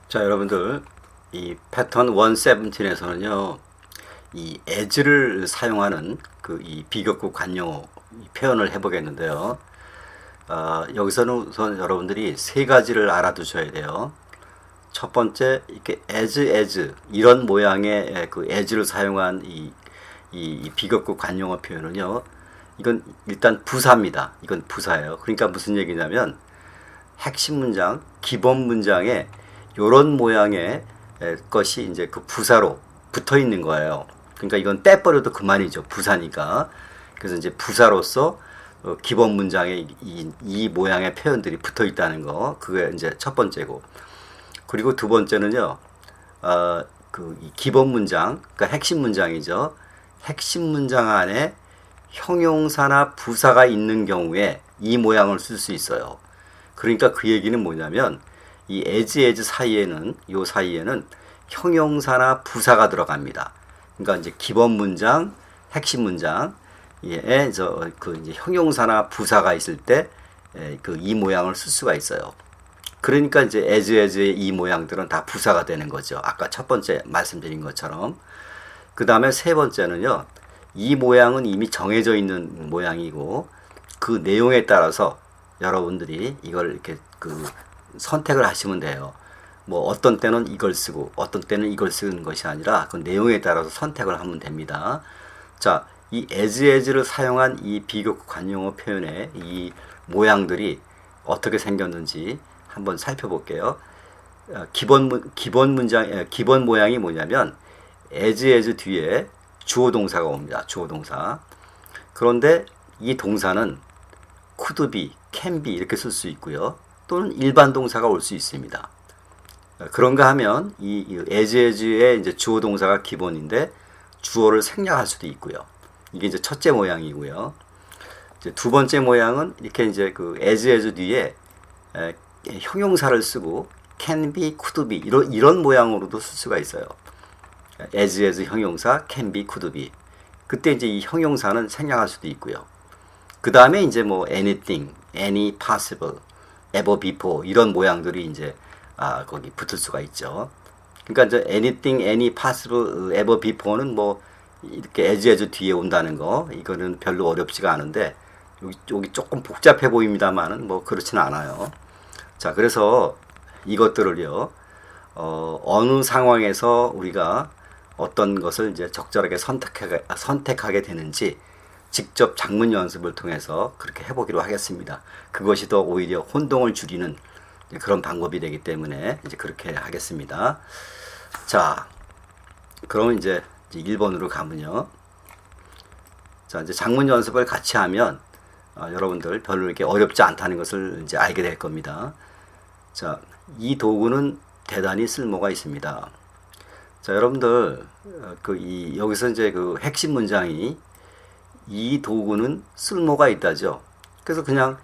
자, 여러분들, 이 패턴 117에서는요, 이 as를 사용하는 그 이 비격구 관용어 표현을 해보겠는데요. 여기서는 우선 여러분들이 세 가지를 알아두셔야 돼요. 첫 번째, 이렇게 as 이런 모양의 그 as를 사용한 이 비격구 관용어 표현은요, 이건 일단 부사입니다. 이건 부사예요. 그러니까 무슨 얘기냐면 핵심 문장, 기본 문장에 요런 모양의 것이 이제 그 부사로 붙어 있는 거예요. 그러니까 이건 떼버려도 그만이죠. 부사니까. 그래서 이제 부사로서 기본 문장에 이 모양의 표현들이 붙어 있다는 거. 그게 이제 첫 번째고. 그리고 두 번째는요, 이 기본 문장, 그러니까 핵심 문장이죠. 핵심 문장 안에 형용사나 부사가 있는 경우에 이 모양을 쓸 수 있어요. 그러니까 그 얘기는 뭐냐면 이 as 사이에는 요 사이에는 형용사나 부사가 들어갑니다. 그러니까 이제 기본 문장, 핵심 문장에 이제 형용사나 부사가 있을 때 그 이 모양을 쓸 수가 있어요. 그러니까 이제 as의 이 모양들은 다 부사가 되는 거죠. 아까 첫 번째 말씀드린 것처럼. 그 다음에 세 번째는요, 이 모양은 이미 정해져 있는 모양이고 그 내용에 따라서 여러분들이 이걸 이렇게 선택을 하시면 돼요. 뭐 어떤 때는 이걸 쓰고 어떤 때는 이걸 쓰는 것이 아니라 그 내용에 따라서 선택을 하면 됩니다. 자, 이 as를 사용한 이 비교구 관용어 표현의 이 모양들이 어떻게 생겼는지 한번 살펴볼게요. 기본 모양이 뭐냐면 as 뒤에 주어 동사가 옵니다. 주어 동사. 그런데 이 동사는 could be, can be 이렇게 쓸 수 있고요. 또는 일반 동사가 올 수 있습니다. 그런가 하면 이 as의 이제 주어 동사가 기본인데 주어를 생략할 수도 있고요. 이게 이제 첫째 모양이고요. 이제 두 번째 모양은 이렇게 이제 그 as 뒤에 형용사를 쓰고 can be, could be 이런 모양으로도 쓸 수가 있어요. as 형용사, can be, could be. 그때 이제 이 형용사는 생략할 수도 있고요. 그 다음에 이제 뭐 anything, any, possible, ever, before 이런 모양들이 이제 거기 붙을 수가 있죠. 그러니까 이제 anything, any, possible, ever, before는 뭐 이렇게 as 뒤에 온다는 거 이거는 별로 어렵지가 않은데 여기 조금 복잡해 보입니다만은 뭐 그렇지는 않아요. 자, 그래서 이것들을요 어느 상황에서 우리가 어떤 것을 이제 적절하게 선택하게 되는지 직접 작문 연습을 통해서 그렇게 해보기로 하겠습니다. 그것이 더 오히려 혼동을 줄이는 그런 방법이 되기 때문에 이제 그렇게 하겠습니다. 자, 그럼 이제 1번으로 가면요. 자, 이제 작문 연습을 같이 하면 여러분들 별로 이렇게 어렵지 않다는 것을 이제 알게 될 겁니다. 자, 이 도구는 대단히 쓸모가 있습니다. 자, 여러분들 여기서 이제 그 핵심 문장이 이 도구는 쓸모가 있다죠. 그래서 그냥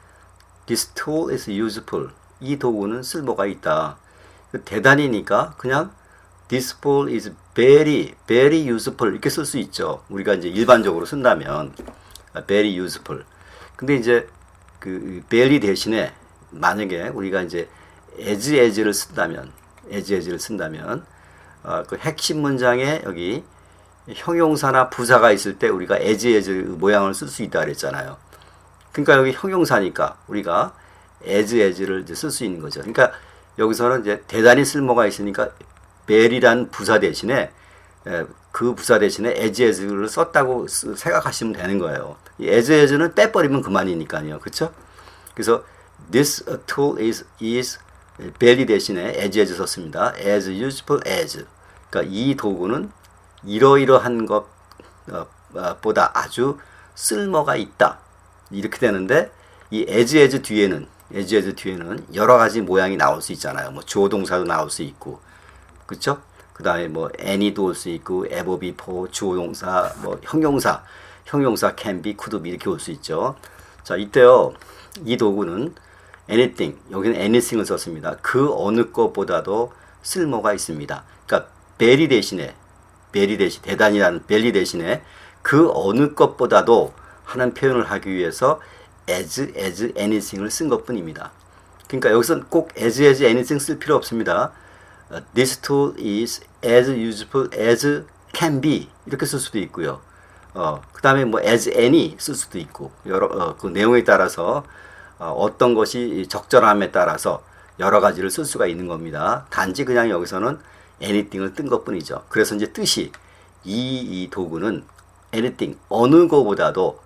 this tool is useful. 이 도구는 쓸모가 있다. 대단히니까 그냥 this tool is very, very useful 이렇게 쓸 수 있죠. 우리가 이제 일반적으로 쓴다면 very useful. 근데 이제 그 very 대신에 만약에 우리가 이제 as를 쓴다면 그 핵심 문장에 여기 형용사나 부사가 있을 때 우리가 as 모양을 쓸 수 있다 그랬잖아요. 그러니까 여기 형용사니까 우리가 as를 쓸 수 있는 거죠. 그러니까 여기서는 이제 대단히 쓸모가 있으니까 very란 부사 대신에 그 부사 대신에 as를 썼다고 생각하시면 되는 거예요. 이 as는 빼버리면 그만이니까요. 그렇죠? 그래서 this tool is very 대신에 as 썼습니다. as useful as. 그러니까 이 도구는 이러이러한 것보다 아주 쓸모가 있다. 이렇게 되는데 이 as 뒤에는 여러 가지 모양이 나올 수 있잖아요. 뭐 주어 동사도 나올 수 있고, 그렇죠? 그 다음에 뭐 any도 올 수 있고, ever, before, 주어 동사, 뭐 형용사 can be, could be 이렇게 올 수 있죠. 자, 이때요 이 도구는 anything, 여기는 anything을 썼습니다. 그 어느 것보다도 쓸모가 있습니다. 그러니까 very 대신에 대단이라는 very 대신에 그 어느 것보다도 하는 표현을 하기 위해서 as anything을 쓴 것뿐입니다. 그러니까 여기서 꼭 as anything 쓸 필요 없습니다. This tool is as useful as can be 이렇게 쓸 수도 있고요. 그 다음에 뭐 as any 쓸 수도 있고 여러 그 내용에 따라서 어떤 것이 적절함에 따라서 여러 가지를 쓸 수가 있는 겁니다. 단지 그냥 여기서는 anything을 뜬 것뿐이죠. 그래서 이제 뜻이 이 도구는 anything 어느 거보다도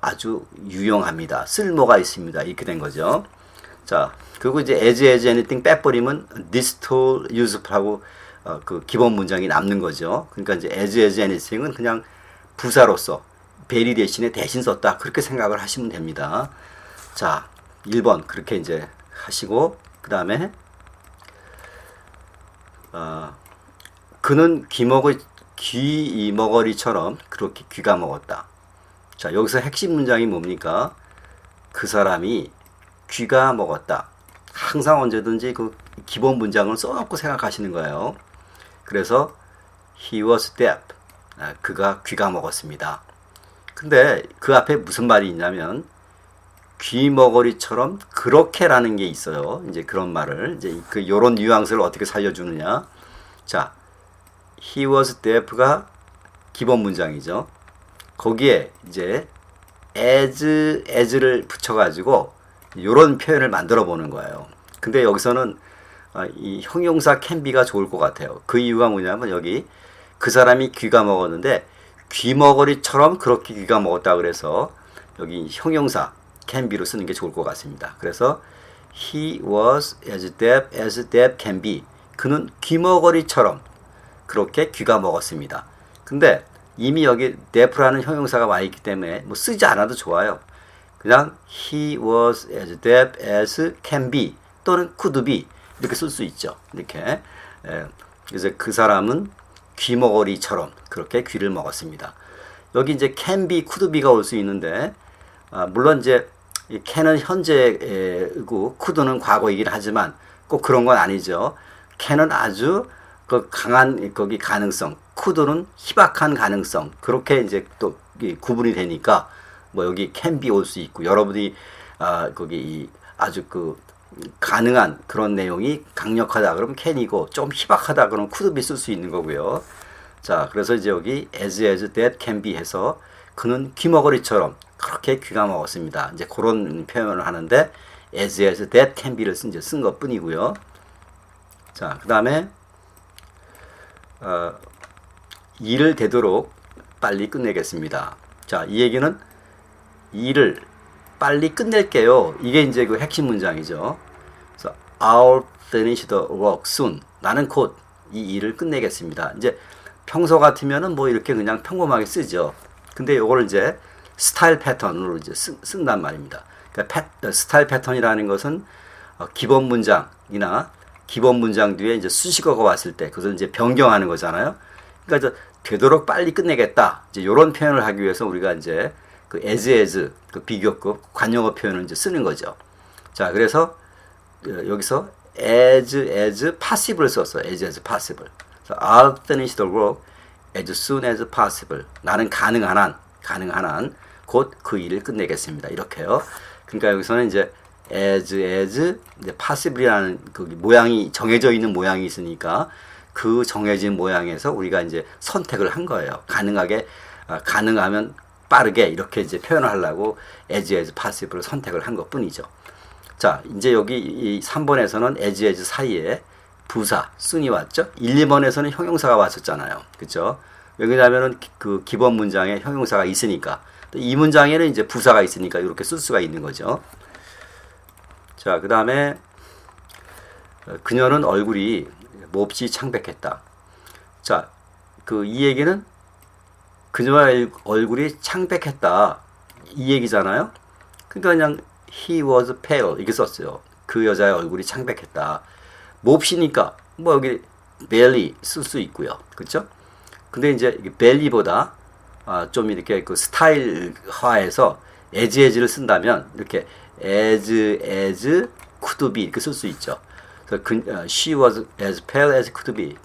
아주 유용합니다. 쓸모가 있습니다. 이렇게 된 거죠. 자, 그리고 이제 as anything 빼버리면 this tool useful하고 그 기본 문장이 남는 거죠. 그러니까 이제 as anything은 그냥 부사로서 베리 대신에 대신 썼다. 그렇게 생각을 하시면 됩니다. 자, 1번 그렇게 이제 하시고 그 다음에 그는 귀머거리처럼 그렇게 귀가 먹었다. 자, 여기서 핵심 문장이 뭡니까? 그 사람이 귀가 먹었다. 항상 언제든지 그 기본 문장을 써놓고 생각하시는 거예요. 그래서 he was deaf. 그가 귀가 먹었습니다. 근데 그 앞에 무슨 말이 있냐면 귀머거리처럼 그렇게라는 게 있어요. 이제 그런 말을 이제 요런 뉘앙스를 어떻게 살려주느냐. 자, he was deaf가 기본 문장이죠. 거기에 이제 as를 붙여가지고 요런 표현을 만들어 보는 거예요. 근데 여기서는 이 형용사 can be가 좋을 것 같아요. 그 이유가 뭐냐면 여기 그 사람이 귀가 먹었는데 귀머거리처럼 그렇게 귀가 먹었다 그래서 여기 형용사 can be로 쓰는 게 좋을 것 같습니다. 그래서 he was as deaf can be. 그는 귀머거리처럼 그렇게 귀가 먹었습니다. 근데 이미 여기 deaf라는 형용사가 와 있기 때문에 뭐 쓰지 않아도 좋아요. 그냥 he was as deaf as can be 또는 could be 이렇게 쓸 수 있죠. 이렇게. 그래서 그 사람은 귀머거리처럼 그렇게 귀를 먹었습니다. 여기 이제 can be, could be가 올 수 있는데 물론 이제 can은 현재고 could는 과거이긴 하지만 꼭 그런 건 아니죠. can은 아주 그 강한 거기 가능성, could는 희박한 가능성 그렇게 이제 또 구분이 되니까 뭐 여기 can be 올 수 있고 여러분이 거기 아주 그 가능한 그런 내용이 강력하다 그러면 can이고 좀 희박하다 그러면 could be 쓸 수 있는 거고요. 자, 그래서 이제 여기 as that can be 해서 그는 귀머거리처럼 그렇게 귀가 먹었습니다. 이제 그런 표현을 하는데 as that can be를 쓴 것 뿐이고요. 자, 그 다음에 일을 되도록 빨리 끝내겠습니다. 자, 이 얘기는 일을 빨리 끝낼게요. 이게 이제 그 핵심 문장이죠. 그래서 I'll finish the work soon. 나는 곧 이 일을 끝내겠습니다. 이제 평소 같으면은 뭐 이렇게 그냥 평범하게 쓰죠. 근데 요거를 이제 스타일 패턴으로 이제 쓴단 말입니다. 그러니까 스타일 패턴이라는 것은 기본 문장이나 기본 문장 뒤에 이제 수식어가 왔을 때 그것을 이제 변경하는 거잖아요. 그러니까 되도록 빨리 끝내겠다. 이제 이런 표현을 하기 위해서 우리가 이제 그 as 그 비교급 관용어 표현을 이제 쓰는 거죠. 자, 그래서 여기서 as possible을 썼어요. as possible. 그래서 I'll finish the work as soon as possible. 나는 가능한 한 곧 그 일을 끝내겠습니다. 이렇게요. 그러니까 여기서는 이제 as 이제 possible이라는 그 모양이 정해져 있는 모양이 있으니까 그 정해진 모양에서 우리가 이제 선택을 한 거예요. 가능하면 빠르게 이렇게 이제 표현을 하려고 as possible을 선택을 한 것뿐이죠. 자, 이제 여기 이 3번에서는 as 사이에 부사, soon이 왔죠. 1, 2번에서는 형용사가 왔었잖아요. 그렇죠? 왜냐하면은 그 기본 문장에 형용사가 있으니까. 또 이 문장에는 이제 부사가 있으니까 이렇게 쓸 수가 있는 거죠. 자, 그 다음에 그녀는 얼굴이 몹시 창백했다. 자, 이 얘기는 그녀의 얼굴이 창백했다. 이 얘기잖아요. 그러니까 그냥 he was pale 이렇게 썼어요. 그 여자의 얼굴이 창백했다. 몹시니까 뭐 여기 barely 쓸 수 있고요. 그렇죠? 근데 이제 belly보다 좀 이렇게 그 스타일화해서 as를 쓴다면 이렇게 as could be 이렇게 쓸 수 있죠. 그래서 she was as pale as could be.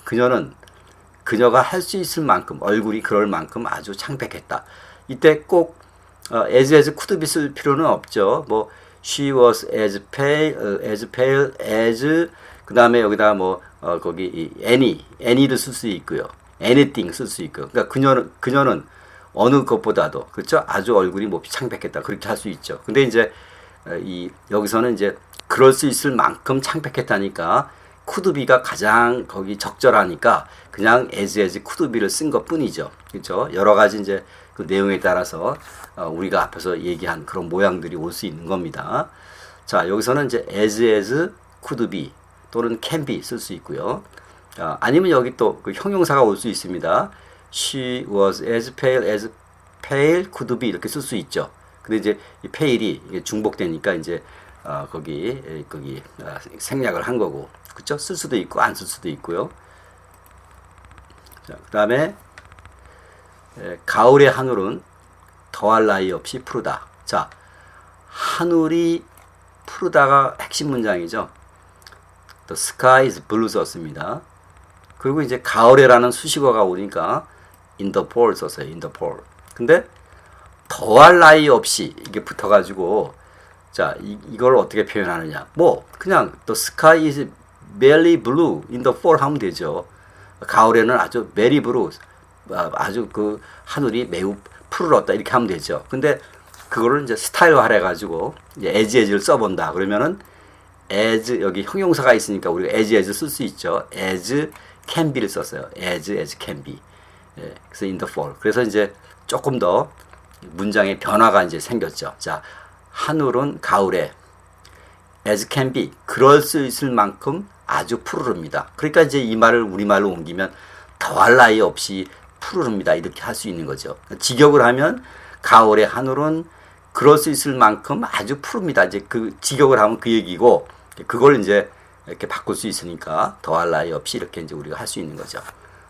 그녀가 할 수 있을 만큼 얼굴이 그럴 만큼 아주 창백했다. 이때 꼭 as could be 쓸 필요는 없죠. 뭐 she was as pale as 그 다음에 여기다 뭐 거기 any를 쓸 수 있고요. anything 쓸 수 있고요. 그러니까 그녀는 어느 것보다도 그렇죠? 아주 얼굴이 몹시 창백했다. 그렇게 할 수 있죠. 근데 이제 여기서는 이제 그럴 수 있을 만큼 창백했다니까 could be가 가장 거기 적절하니까 그냥 as could be를 쓴 것뿐이죠. 그렇죠? 여러 가지 이제 그 내용에 따라서 우리가 앞에서 얘기한 그런 모양들이 올 수 있는 겁니다. 자, 여기서는 이제 as could be 또는 can be 쓸 수 있고요. 아니면 여기 또 그 형용사가 올 수 있습니다. She was as pale could be 이렇게 쓸 수 있죠. 근데 이제 이 pale이 중복되니까 이제 거기 생략을 한 거고, 그렇죠? 쓸 수도 있고 안 쓸 수도 있고요. 자, 그다음에 가을의 하늘은 더할 나위 없이 푸르다. 자, 하늘이 푸르다가 핵심 문장이죠. The sky is blue 썼습니다. 그리고 이제 가을에라는 수식어가 오니까 in the fall 썼어요. in the fall. 근데 더할 나위 없이 이게 붙어가지고 자 이걸 어떻게 표현하느냐? 뭐 그냥 the sky is very blue in the fall 하면 되죠. 가을에는 아주 very blue 아주 그 하늘이 매우 푸르렀다 이렇게 하면 되죠. 근데 그거를 이제 스타일화해 가지고 이제 as를 써본다. 그러면은 as 여기 형용사가 있으니까 우리가 as 쓸 수 있죠. as can be를 썼어요. as can be. 예, 그래서 in the fall. 그래서 이제 조금 더 문장의 변화가 이제 생겼죠. 자, 하늘은 가을에 as can be 그럴 수 있을 만큼 아주 푸르릅니다. 그러니까 이제 이 말을 우리말로 옮기면 더할 나위 없이 푸르릅니다. 이렇게 할 수 있는 거죠. 직역을 하면 가을의 하늘은 그럴 수 있을 만큼 아주 푸릅니다. 이제 그 직역을 하면 그 얘기고 그걸 이제 이렇게 바꿀 수 있으니까 더할 나위 없이 이렇게 이제 우리가 할 수 있는 거죠.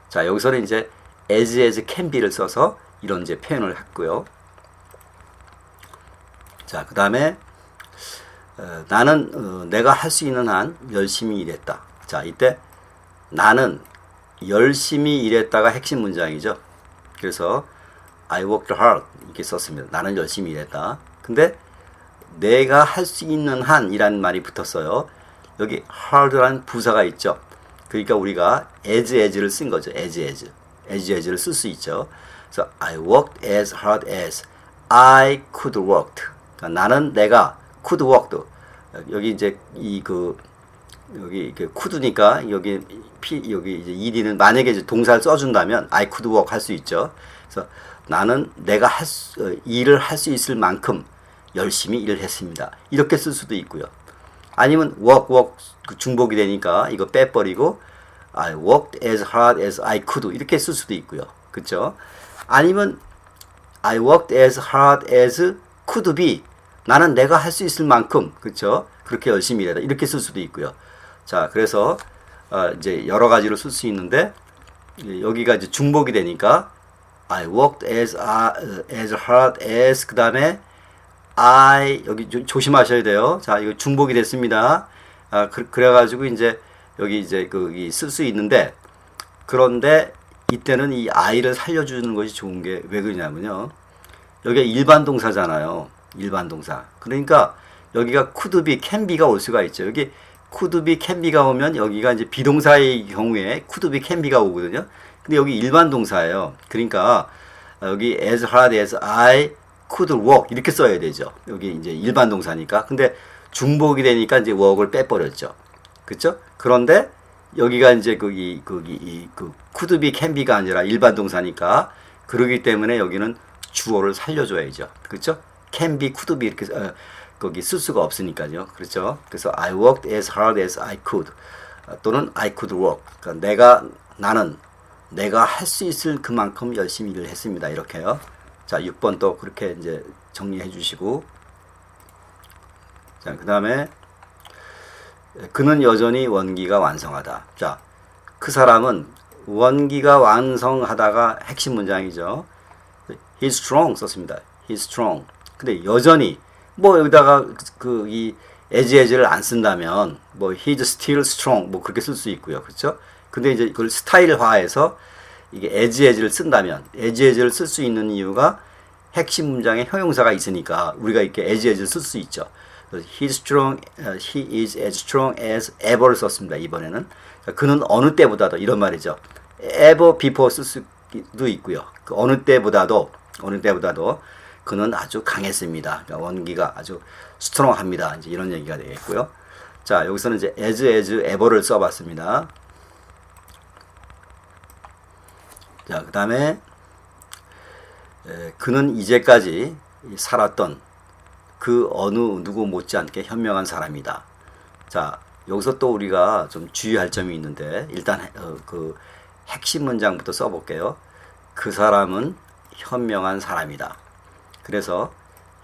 자, 여기서는 이제 as can be를 써서 이런 이제 표현을 했고요. 자, 그 다음에 나는 내가 할 수 있는 한 열심히 일했다. 자, 이때 나는 열심히 일했다가 핵심 문장이죠. 그래서 I worked hard 이렇게 썼습니다. 나는 열심히 일했다. 근데 내가 할 수 있는 한이라는 말이 붙었어요. 여기 hard라는 부사가 있죠. 그러니까 우리가 as를 쓴 거죠. as를 쓸 수 있죠. 그래서 I worked as hard as I could worked. 그러니까 나는 내가 could worked. 여기 이제 여기 could니까 여기 이제 ed는 만약에 이제 동사를 써준다면 I could work 할 수 있죠. 그래서 나는 내가 일을 할 수 있을 만큼 열심히 일을 했습니다. 이렇게 쓸 수도 있고요. 아니면 work 중복이 되니까 이거 빼버리고 I worked as hard as I could 이렇게 쓸 수도 있고요. 그렇죠? 아니면 I worked as hard as could be 나는 내가 할 수 있을 만큼 그렇죠? 그렇게 열심히 일했다. 이렇게 쓸 수도 있고요. 자, 그래서 이제 여러 가지로 쓸 수 있는데 여기가 이제 중복이 되니까 I worked as hard as 그 다음에 I 여기 조심하셔야 돼요. 자, 이거 중복이 됐습니다. 그래가지고 이제 여기 이제 쓸 수 있는데 그런데 이때는 이 I를 살려주는 것이 좋은 게 왜 그러냐면요. 여기가 일반 동사잖아요. 일반 동사. 그러니까 여기가 could be, can be가 올 수가 있죠. 여기 could be, can be가 오면 여기가 이제 비동사의 경우에 could be, can be가 오거든요. 근데 여기 일반 동사예요. 그러니까 여기 as hard as I could work 이렇게 써야 되죠. 여기 이제 일반 동사니까. 근데 중복이 되니까 이제 work을 빼버렸죠. 그렇죠? 그런데 여기가 이제 could be, can be가 아니라 일반 동사니까 그러기 때문에 여기는 주어를 살려줘야죠. 그렇죠? can be, could be 이렇게 거기 쓸 수가 없으니까요. 그렇죠? 그래서 I worked as hard as I could 또는 I could work. 그러니까 나는 내가 할 수 있을 그만큼 열심히 일을 했습니다. 이렇게요. 자, 6번 또 그렇게 이제 정리해 주시고. 자, 그 다음에 그는 여전히 원기가 완성하다. 자, 그 사람은 원기가 완성하다가 핵심 문장이죠. He's strong 썼습니다. He's strong. 근데 여전히 뭐 여기다가 이 as를 안 쓴다면 뭐 he's still strong 뭐 그렇게 쓸 수 있고요. 그렇죠? 근데 이제 그걸 스타일화해서 이게 as를 쓴다면 as를 쓸 수 있는 이유가 핵심 문장에 형용사가 있으니까 우리가 이렇게 as를 쓸 수 있죠. he is as strong as ever를 썼습니다. 이번에는 그는 어느 때보다도 이런 말이죠. ever before 쓸 수도 있고요. 그 어느 때보다도 그는 아주 강했습니다. 그러니까 원기가 아주 스트롱합니다. 이제 이런 얘기가 되겠고요. 자, 여기서는 이제 as ever를 써봤습니다. 자, 그 다음에 그는 이제까지 살았던 그 어느 누구 못지않게 현명한 사람이다. 자, 여기서 또 우리가 좀 주의할 점이 있는데 일단 그 핵심 문장부터 써볼게요. 그 사람은 현명한 사람이다. 그래서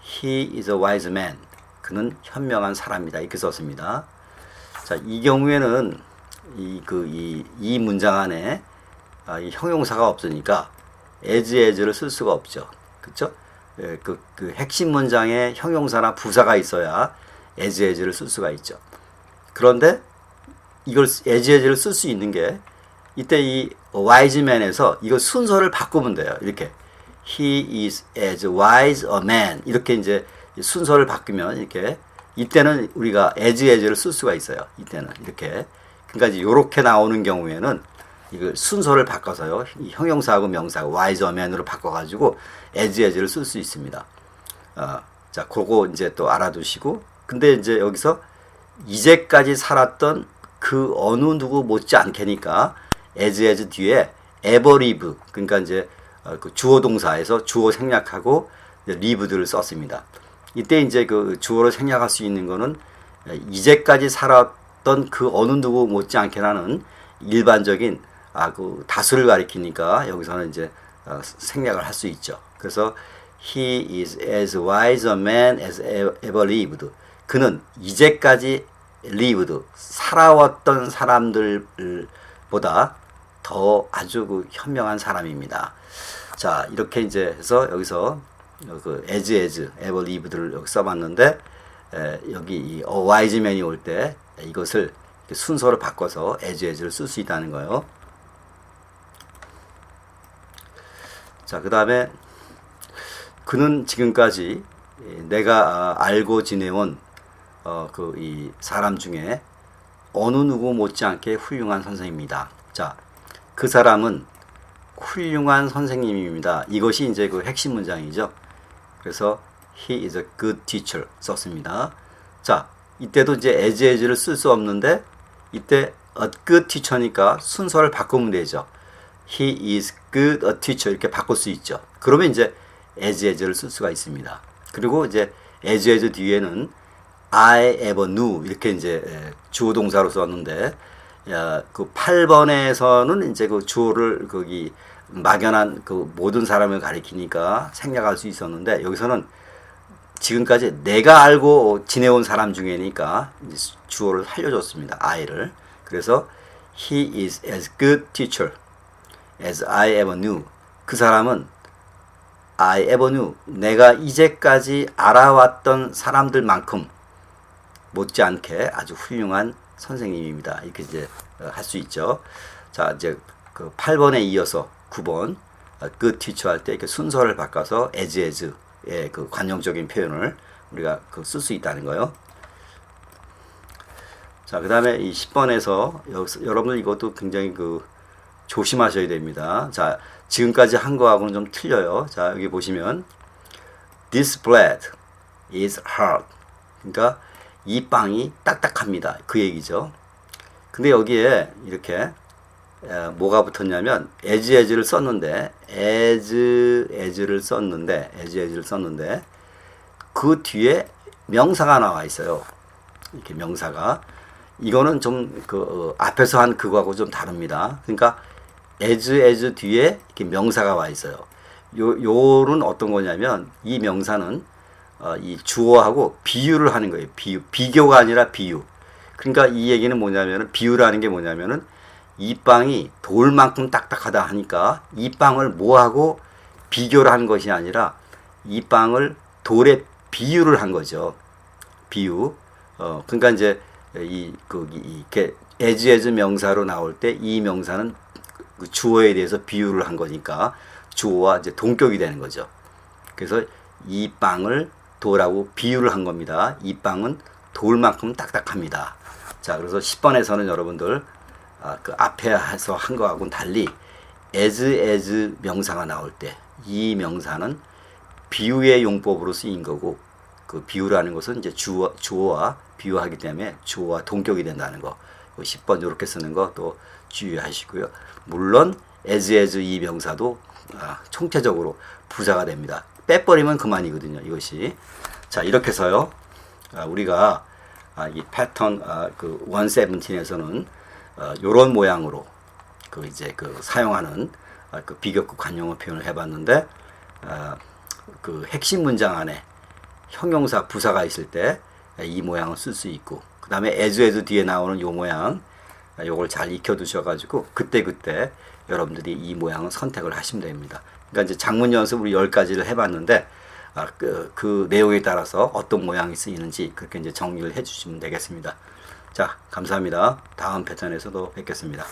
he is a wise man. 그는 현명한 사람이다. 이렇게 썼습니다. 자, 이 경우에는 이 문장 안에 이 형용사가 없으니까 as를 쓸 수가 없죠. 그렇죠? 그 핵심 문장에 형용사나 부사가 있어야 as를 쓸 수가 있죠. 그런데 이걸 as를 쓸 수 있는 게 이때 이 wise man에서 이거 순서를 바꾸면 돼요. 이렇게 he is as wise a man 이렇게 이제 순서를 바꾸면 이렇게 이때는 우리가 as를 쓸 수가 있어요. 이때는 이렇게 그러니까 이제 이렇게 나오는 경우에는 이걸 순서를 바꿔서요. 이 형용사하고 명사하고 wise a man으로 바꿔가지고 as를 쓸 수 있습니다. 자, 그거 이제 또 알아두시고 근데 이제 여기서 이제까지 살았던 그 어느 누구 못지않게니까 as 뒤에 ever live 그러니까 이제 그 주어 동사에서 주어 생략하고 live들을 썼습니다. 이때 이제 그 주어로 생략할 수 있는 거는 이제까지 살았던 그 어느 누구 못지않게라는 일반적인 그 다수를 가리키니까 여기서는 이제 생략을 할 수 있죠. 그래서 he is as wise a man as ever lived. 그는 이제까지 lived 살아왔던 사람들보다 더 아주 그 현명한 사람입니다. 자, 이렇게 이제 해서 여기서 그 as ever lived를 여기 써봤는데 여기 이 wise man이 올 때 이것을 순서를 바꿔서 as를 쓸 수 있다는 거예요. 자, 그 다음에 그는 지금까지 내가 알고 지내온 그 이 사람 중에 어느 누구 못지않게 훌륭한 선생입니다. 자, 그 사람은 훌륭한 선생님입니다. 이것이 이제 그 핵심 문장이죠. 그래서 he is a good teacher 썼습니다. 자, 이때도 이제 as를 쓸 수 없는데 이때 a good teacher니까 순서를 바꾸면 되죠. he is good a teacher 이렇게 바꿀 수 있죠. 그러면 이제 as를 쓸 수가 있습니다. 그리고 이제 as 뒤에는 I ever knew 이렇게 이제 주어 동사로 썼는데 그 8번에서는 이제 그 주어를 거기 막연한 그 모든 사람을 가리키니까 생략할 수 있었는데 여기서는 지금까지 내가 알고 지내온 사람 중에니까 주어를 살려줬습니다. I를. 그래서 he is as good teacher as I ever knew. 그 사람은 I ever knew. 내가 이제까지 알아왔던 사람들만큼 못지않게 아주 훌륭한 선생님입니다. 이렇게 이제 할 수 있죠. 자, 이제 그 8번에 이어서 9번 good teacher 할 때 이렇게 순서를 바꿔서 as의 그 관용적인 표현을 우리가 그 쓸 수 있다는 거예요. 자, 그 다음에 이 10번에서 여러분들 이것도 굉장히 그 조심하셔야 됩니다. 자, 지금까지 한 거하고는 좀 틀려요. 자, 여기 보시면 this bread is hard. 그러니까 이 빵이 딱딱합니다. 그 얘기죠. 근데 여기에 이렇게 뭐가 붙었냐면 as를 썼는데 as를 썼는데 그 뒤에 명사가 나와 있어요. 이렇게 명사가 이거는 좀 그 앞에서 한 그거하고 좀 다릅니다. 그러니까 as 뒤에 이렇게 명사가 와 있어요. 요는 어떤 거냐면 이 명사는 이 주어하고 비유를 하는 거예요. 비교가 아니라 비유. 그러니까 이 얘기는 뭐냐면은 비유라는 게 뭐냐면은 이 빵이 돌만큼 딱딱하다 하니까 이 빵을 뭐하고 비교를 한 것이 아니라 이 빵을 돌에 비유를 한 거죠. 비유. 그러니까 이제 이렇게 as 명사로 나올 때 이 명사는 그 주어에 대해서 비유를 한 거니까 주어와 이제 동격이 되는 거죠. 그래서 이 빵을 돌하고 비유를 한 겁니다. 이 빵은 돌만큼 딱딱합니다. 자, 그래서 10번에서는 여러분들 그 앞에서 한 거하고는 달리 as 명사가 나올 때 이 명사는 비유의 용법으로 쓰인 거고, 그 비유라는 것은 이제 주어와 비유하기 때문에 주어와 동격이 된다는 거. 10번 이렇게 쓰는 거 또 주의하시고요. 물론 as 이 명사도 총체적으로 부사가 됩니다. 빼버리면 그만이거든요, 이것이. 자, 이렇게 해서요, 우리가 이 패턴 그 117에서는 요런 모양으로 그 이제 그 사용하는 그 비격구 관용어 표현을 해봤는데, 그 핵심 문장 안에 형용사 부사가 있을 때 이 모양을 쓸 수 있고, 그 다음에 as 뒤에 나오는 요 모양, 요걸 잘 익혀 두셔가지고 그때그때 여러분들이 이 모양을 선택을 하시면 됩니다. 그러니까 이제 작문 연습 우리 10가지를 해봤는데, 그 내용에 따라서 어떤 모양이 쓰이는지 그렇게 이제 정리를 해주시면 되겠습니다. 자, 감사합니다. 다음 패턴에서도 뵙겠습니다.